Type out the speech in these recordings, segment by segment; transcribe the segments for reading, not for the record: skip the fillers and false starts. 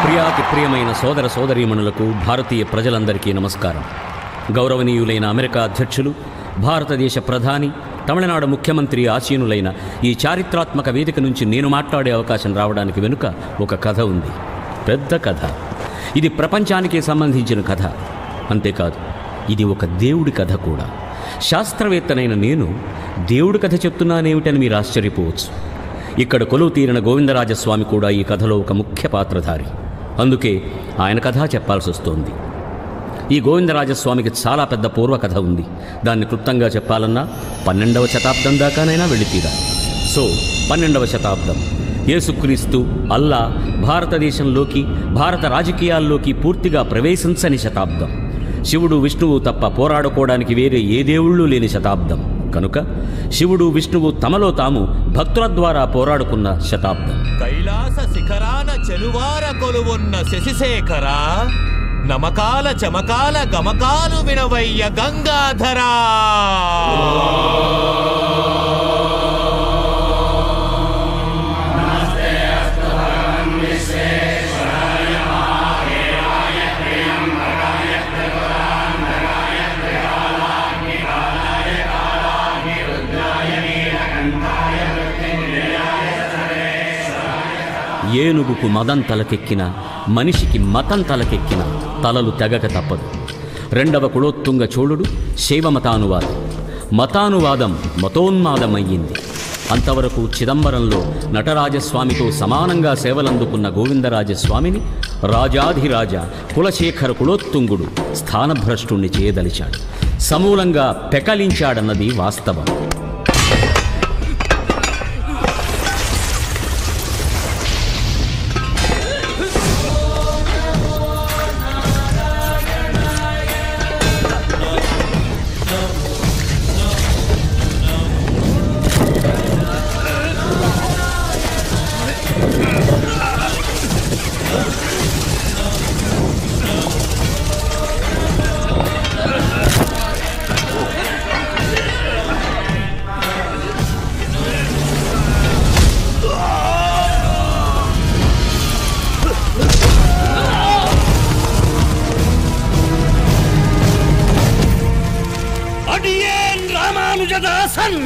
ప్రియాతి ప్రియమైన సోదర సోదరీమణులకు భారతీయ ప్రజలందరికీ నమస్కారం. గౌరవనీయులైన అమెరికా అధ్యక్షులు, భారతదేశ ప్రధాని, తమిళనాడు ముఖ్యమంత్రి ఆసీనులైన ఈ చారిత్రాత్మక వేదిక నుంచి నేను మాట్లాడే అవకాశం రావడానికి వెనుక ఒక కథ ఉంది. పెద్ద కథ. ఇది ప్రపంచానికి సంబంధించిన కథ. అంతేకాదు, ఇది ఒక దేవుడి కథ కూడా. శాస్త్రవేత్తనైన నేను దేవుడి కథ చెప్తున్నానేమిటని మీరు ఆశ్చర్యపోవచ్చు. ఇక్కడ కొలువు తీరిన గోవిందరాజస్వామి కూడా ఈ కథలో ఒక ముఖ్య పాత్రధారి. అందుకే ఆయన కథ చెప్పాల్సి వస్తోంది. ఈ గోవిందరాజస్వామికి చాలా పెద్ద పూర్వకథ ఉంది. దాన్ని క్లుప్తంగా చెప్పాలన్నా 12వ శతాబ్దం దాకానైనా వెళ్ళితీరాలి. సో 12వ శతాబ్దం యేసుక్రీస్తు, అల్లా భారతదేశంలోకి, భారత రాజకీయాల్లోకి పూర్తిగా ప్రవేశించని శతాబ్దం. శివుడు, విష్ణువు తప్ప పోరాడుకోవడానికి వేరే ఏ దేవుళ్ళు లేని శతాబ్దం. కనుక శివుడు, విష్ణువు తమలో తాము భక్తుల ద్వారా పోరాడుకున్న శతాబ్దం. కైలాస శిఖరాన చెలువార కొలువున్న శశిశేఖర, నమకాల చమకాల గమకాలు వినవయ్య గంగాధరా. ఏనుగుకు మదం తలకెక్కిన, మనిషికి మతం తలకెక్కిన తలలు తెగక తప్పదు. 2వ కులోత్తుంగ చోళుడు శైవమతానువాదం. మతానువాదం మతోన్మాదమయ్యింది. అంతవరకు చిదంబరంలో నటరాజస్వామితో సమానంగా సేవలందుకున్న గోవిందరాజస్వామిని రాజాధిరాజ కులశేఖర కులోత్తుంగుడు స్థానభ్రష్టుణ్ణి చేయదలిచాడు. సమూలంగా పెకలించాడన్నది వాస్తవం. రామానుజదాసన్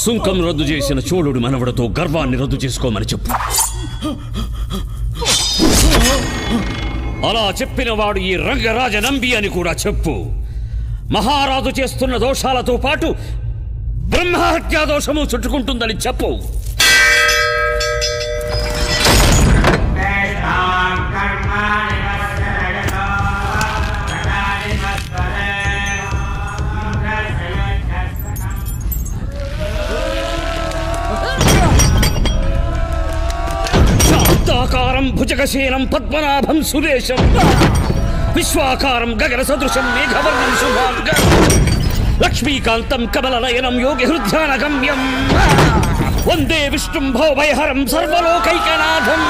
సుంకం రద్దు చేసిన చోళుడు మనవడతో గర్వాన్ని రద్దు చేసుకోమని చెప్పు. అలా చెప్పిన వాడు ఈ రంగరాజ నంబి అని కూడా చెప్పు. మహారాజు చేస్తున్న దోషాలతో పాటు బ్రహ్మహత్యా దోషము చుట్టుకుంటుందని చెప్పు. శాంతాకారం భుజగశీలం పద్మనాభం సురేశం, విశ్వాకారం గగన సదృశం మేఘవర్ణం శుభాంగం, లక్ష్మీకాంతం కమలనయనం యోగి హృద్యానగమ్యం, వందే విష్ణుం భవభయహరం సర్వలోకైకనాథం.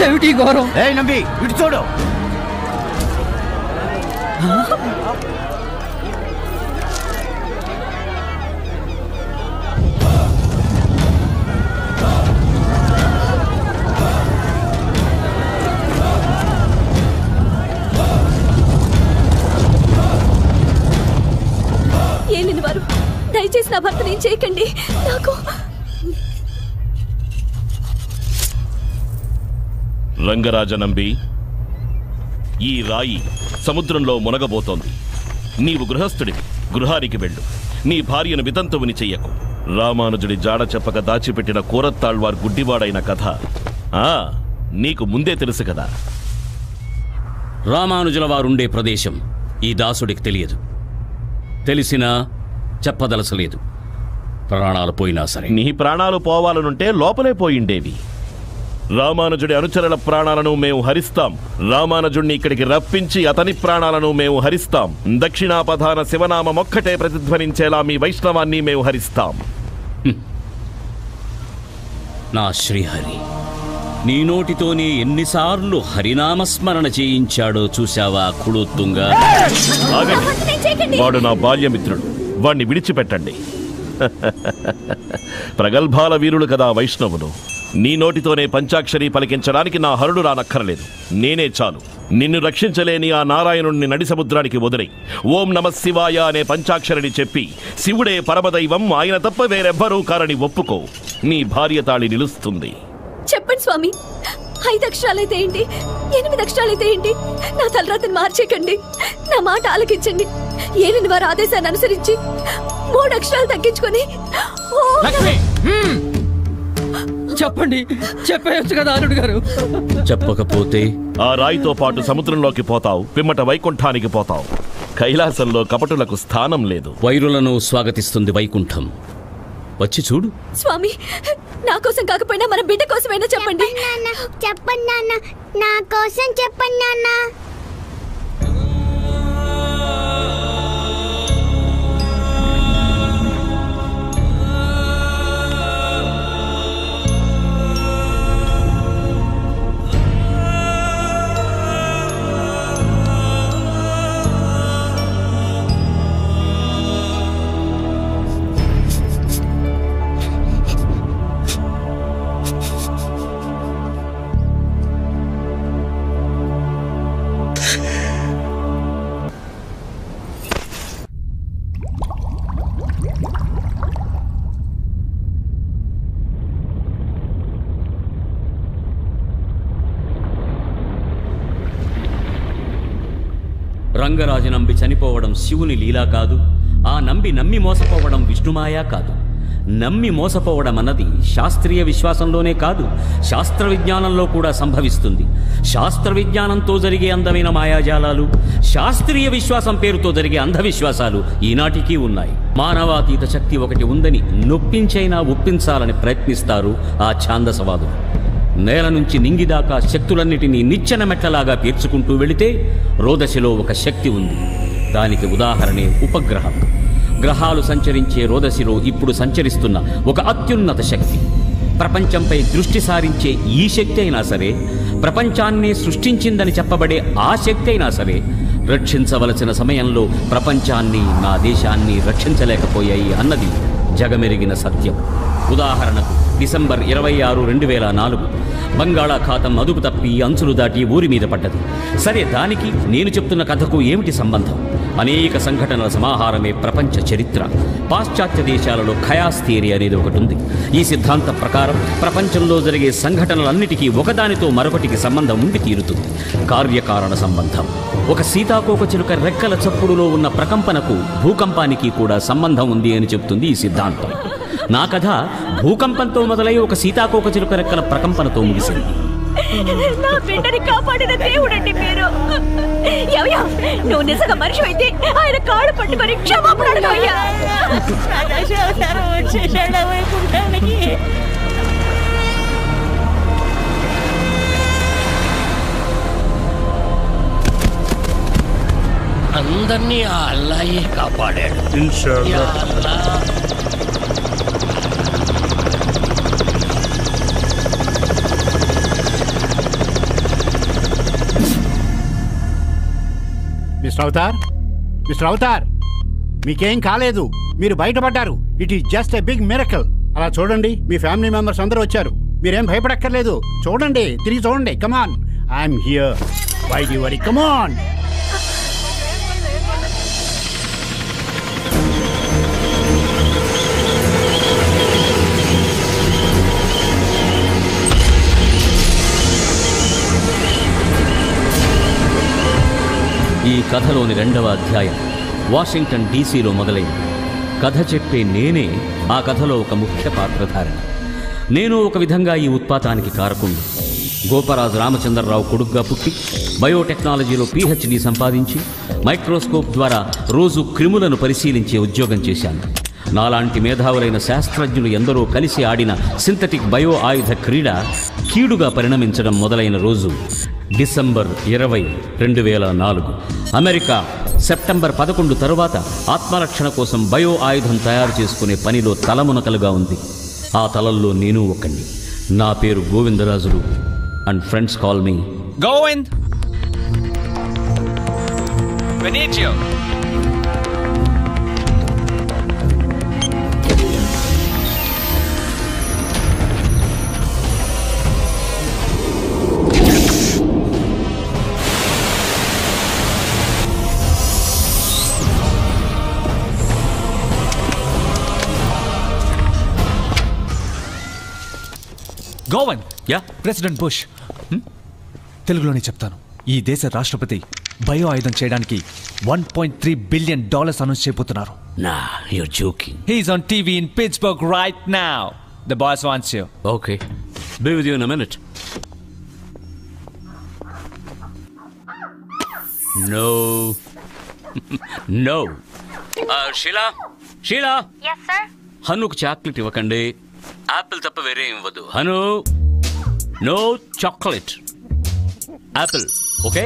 ఏమిటి ఘోరం? నంబి ఇటు చూడు. ఏలిన వారు, దయచేసి నా భర్తను ఏం చేయకండి. నాకు రంగరాజనంబి, ఈ రాయి సముద్రంలో మునగబోతోంది. నీవు గృహస్థుడివి, గృహానికి వెళ్ళు. నీ భార్యను వితంతువుని చెయ్యకు. రామానుజుడి జాడ చెప్పక దాచిపెట్టిన కూరత్తాళ్వార్ గుడ్డివాడైన కథ నీకు ముందే తెలుసు కదా. రామానుజుల వారుండే ప్రదేశం ఈ దాసుడికి తెలియదు. తెలిసినా చెప్పదలసలేదు. ప్రాణాలు పోయినా సరే. నీ ప్రాణాలు పోవాలనుంటే లోపలే పోయిండేవి. రామానుజుడి అనుచరుల ప్రాణాలను మేము హరిస్తాం. రామానుజుడిని ఇక్కడికి రప్పించి అతని ప్రాణాలను మేము హరిస్తాం. దక్షిణాపధాన శివనామమొక్కటే ప్రతిధ్వనించేలా మీ వైష్ణవాన్ని మేము హరిస్తాం. నా శ్రీహరి నీ నోటితోనే ఎన్నిసార్లు హరినామస్మరణ చేయించాడో చూశావా కుళోత్తుంగా? వాడు నా బాల్యమిత్రుడు, వాణ్ణి విడిచిపెట్టండి. ప్రగల్భాల వీరులు కదా వైష్ణవులు. నీ నోటితోనే పంచాక్షరి పలికించడానికి నా హరుడు రానక్కర్లేదు. నేనే చాలు. నిన్ను రక్షించలేని ఆ నారాయణుణ్ణి నడి సముద్రానికి వదిలే. ఓం నమ శివాయ అనే పంచాక్షరిని చెప్పి శివుడే పరమదైవం, ఆయన తప్ప వేరెవ్వరూ కారని ఒప్పుకో. నీ భార్య తాళి నిలుస్తుంది. చెప్పండి స్వామి, 5 అక్షరాలైతే ఏంటి, 8 అక్షరాలైతే ఏంటి? నా తలరాతని మార్చేకండి. నా మాట ఆలకించండి. ఏలిన వారి ఆదేశాన్ని అనుసరించి 3 అక్షరాలు తగ్గించుకొని చెప్పండి, చెప్పేయచ్చు కదా అల్లుడు గారు. చెప్పకపోతే ఆ రాయితో పాటు సముద్రంలోకి పోతావు, పిమ్మట వైకుంఠానికి పోతావు. కైలాసంలో కపటులకు స్థానం లేదు. వైరులను స్వాగతిస్తుంది వైకుంఠం. వచ్చి చూడు. స్వామి, నా కోసం కాకపోయినా మన బిడ్డ కోసమైనా చెప్పండి. చెప్పండి నాన్న, నా కోసం చెప్పండి నాన్న. రంగరాజు నంబి చనిపోవడం శివుని లీలా కాదు. ఆ నమ్మి మోసపోవడం విష్ణుమాయా కాదు. నమ్మి మోసపోవడం అన్నది శాస్త్రీయ విశ్వాసంలోనే కాదు, శాస్త్ర విజ్ఞానంలో కూడా సంభవిస్తుంది. శాస్త్ర విజ్ఞానంతో జరిగే అందమైన మాయాజాలాలు, శాస్త్రీయ విశ్వాసం పేరుతో జరిగే అంధవిశ్వాసాలు ఈనాటికి ఉన్నాయి. మానవాతీత శక్తి ఒకటి ఉందని నొప్పించైనా ఒప్పించాలని ప్రయత్నిస్తారు ఆ ఛాందసవాదులు. నేల నుంచి నింగిదాకా శక్తులన్నిటినీ నిచ్చెన మెట్లలాగా పేర్చుకుంటూ వెళితే రోదశిలో ఒక శక్తి ఉంది. దానికి ఉదాహరణే ఉపగ్రహం. గ్రహాలు సంచరించే రోదశిలో ఇప్పుడు సంచరిస్తున్న ఒక అత్యున్నత శక్తి. ప్రపంచంపై దృష్టి సారించే ఈ శక్తి అయినా సరే, ప్రపంచాన్ని సృష్టించిందని చెప్పబడే ఆ శక్తి అయినా సరే, రక్షించవలసిన సమయంలో ప్రపంచాన్ని, నా దేశాన్ని రక్షించలేకపోయాయి అన్నది జగమెరిగిన సత్యం. ఉదాహరణకు డిసెంబర్ 26, 2004 బంగాళాఖాతం అదుపు తప్పి అంచులు దాటి ఊరి మీద పడ్డది. సరే, దానికి నేను చెప్తున్న కథకు ఏమిటి సంబంధం? అనేక సంఘటనల సమాహారమే ప్రపంచ చరిత్ర. పాశ్చాత్య దేశాలలో ఖయాస్ థియరీ అనేది ఒకటి ఉంది. ఈ సిద్ధాంతం ప్రకారం ప్రపంచంలో జరిగే సంఘటనలన్నిటికీ ఒకదానితో మరొకటికి సంబంధం ఉండి తీరుతుంది. కార్యకారణ సంబంధం. ఒక సీతాకోకచిలుక రెక్కల చప్పుడులో ఉన్న ప్రకంపనకు భూకంపానికి కూడా సంబంధం ఉంది అని చెప్తుంది ఈ సిద్ధాంతం. నా కథ భూకంపంతో మొదలై ఒక సీతాకోకచిలుక రెక్కల ప్రకంపనతో ముగిసింది. నా బిడ్డని కాపాడిన దేవుడండి మీరు. నువ్వు నిజంగా మనిషి అయితే ఆయన కాళ్ళు పట్టుకొని క్షమాపణ అడగయ్యా. అందరినీ ఆ అల్లాయే కాపాడాడు. ఇన్షాల్లా. మిస్టర్ అవతార్, మీకేం కాలేదు, మీరు బయటపడ్డారు. It is just a big miracle. అలా చూడండి, మీ ఫ్యామిలీ మెంబర్స్ అందరూ వచ్చారు. మీరేం భయపడక్కర్లేదు. చూడండి, తిరిగి చూడండి. Come on, I'm here. Why do you worry? Come on. ఈ కథలోని 2వ అధ్యాయం వాషింగ్టన్ డీసీలో మొదలైంది. కథ చెప్పే నేనే ఆ కథలో ఒక ముఖ్య పాత్రధారణ. నేను ఒక విధంగా ఈ ఉత్పాతానికి కారకుండు. గోపరాజు రామచంద్రరావు కొడుగ్గా పుట్టి బయోటెక్నాలజీలో PhD సంపాదించి మైక్రోస్కోప్ ద్వారా రోజు క్రిములను పరిశీలించే ఉద్యోగం చేశాను. నాలాంటి మేధావులైన శాస్త్రజ్ఞులు ఎందరో కలిసి ఆడిన సింథటిక్ బయో ఆయుధ క్రీడ కీడుగా పరిణమించడం మొదలైన రోజు డిసెంబర్ 20, 2004. అమెరికా సెప్టెంబర్ 11 తరువాత ఆత్మరక్షణ కోసం బయో ఆయుధం తయారు చేసుకునే పనిలో తలమునకలుగా ఉంది. ఆ తలల్లో నేను ఒకణ్ణి. నా పేరు Govindarajulu and friends call me Govind. Benito. Goan, yeah president bush. తెలుగులోనే చెప్తాను. ఈ దేశ రాష్ట్రపతి బయో ఆయుధం చేయడానికి $1.3 billion అనౌన్స్ చేయబోతున్నారు. నా you're joking. He's on TV in Pittsburgh right now. The boss wants you. Okay. Be with you in a minute. No. No. Sheila? Sheila? Yes, sir. హనుకు చాక్లెట్ ఇవ్వకండి. యాపిల్ తప్ప వేరే ఇవ్వదు. Hanu, no chocolate, apple. Okay?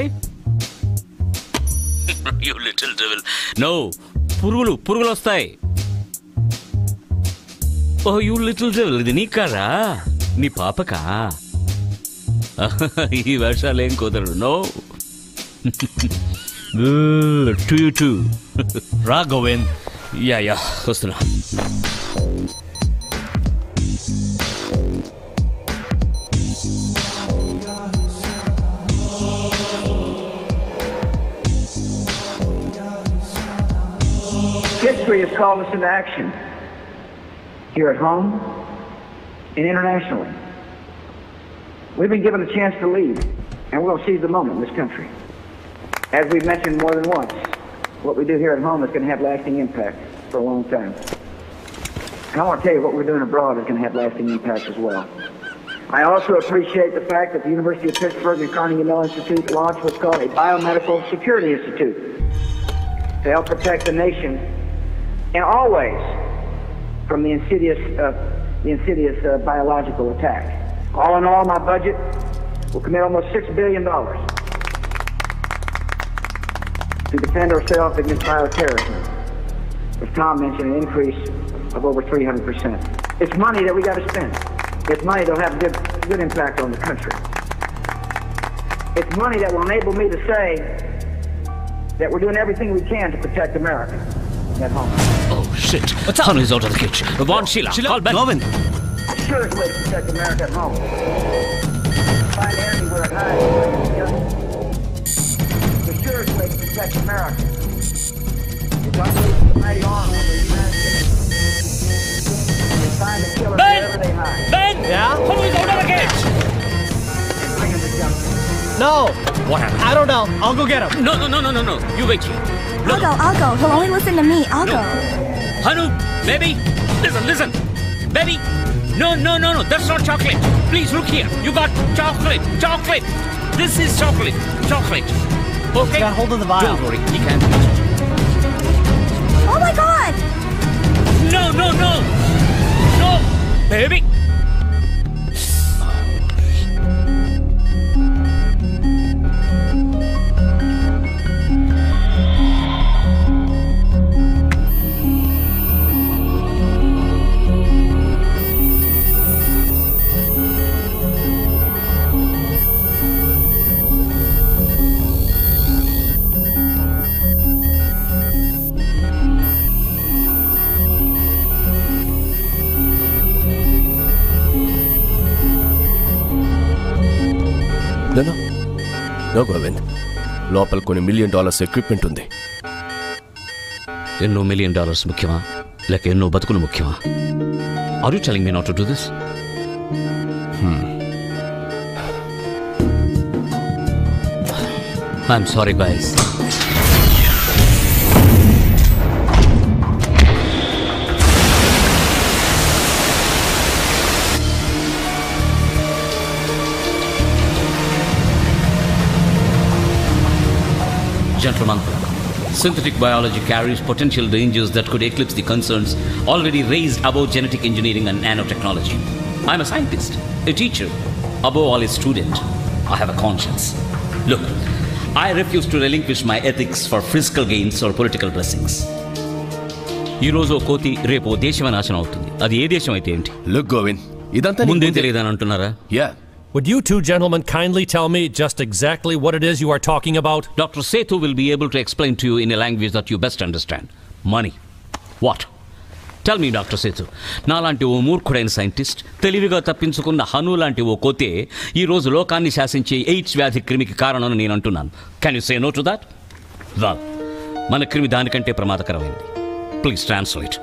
You little devil. No, పురుగులు వస్తాయి. ఓ you little devil, ఇది నీ కారా? నీ పాపకా? ఈ వేషాలు ఏం కుదరదు. నో. టూ రా గోవింద్. యా వస్తున్నా. History has called us into action, here at home and internationally. We've been given a chance to lead, and we're going to seize the moment in this country. As we've mentioned more than once, what we do here at home is going to have lasting impact for a long time. And I want to tell you what we're doing abroad is going to have lasting impact as well. I also appreciate the fact that the University of Pittsburgh and Carnegie Mellon Institute launched what's called a Biomedical Security Institute to help protect the nation in all ways from the insidious biological attack. All in all, my budget will commit almost $6 billion to defend ourselves against bioterrorism. As Tom mentioned, an increase of over 300%. It's money that we got to spend. It's money that will have good impact on the country. It's money that will enable me to say that we're doing everything we can to protect America at home. Oh shit! What's up? Hanu is out of the kitchen. Vaughn, Sheila, call Ben. Govind. The surest way to protect America at home. Find the enemy where it hides. The surest way to protect America is unleash the mighty arm of the United States. It's time to kill them wherever they hide. Ben! Yeah? Hanu is out of the kitchen! Bring them to justice. No. What happened? I don't know. I'll go get him. No. You wait here. I'll go. He'll only listen to me. I'll go. Hanu, baby, listen. Baby, no. That's not chocolate. Please look here. You got chocolate. This is chocolate. Okay? Got hold of the vial. Don't worry, he can't reach it. Oh my God! No, baby. No Govind, లోపల కొన్ని $1 million equipment ఉంది. ఎన్నో $1 million ముఖ్యమా లేక ఎన్నో బతుకులు ముఖ్యమా? Are you telling me not to do this? I'm sorry guys. Gentlemen, synthetic biology carries potential dangers that could eclipse the concerns already raised about genetic engineering and nanotechnology. I'm a scientist, a teacher, above all a student. I have a conscience. Look, I refuse to relinquish my ethics for physical gains or political blessings. ఈ రోజు కోతి రేపు దేశమే నాశనం అవుతుంది. అది ఏ దేశం అయితే ఏంటి? లుక్ గోవింద్, ఇదంతా ముందే తెలియదని అంటున్నారా? Yeah. Would you two gentlemen kindly tell me just exactly what it is you are talking about? Dr. Sethu will be able to explain to you in a language that you best understand. Money. What? Tell me, Dr. Sethu. నాలాంటి ఓ మూర్ఖుడైన scientist, తెలివిగా తప్పించుకున్న హను లాంటి ఓ కోతే ఈ రోజు లోకాన్ని శాసించే AIDS వ్యాధి క్రిమికి కారణం నేను అంటున్నాను. Can you say no to that? Well, మన క్రిమి దానికంటే ప్రమాదకరమైంది. Please translate.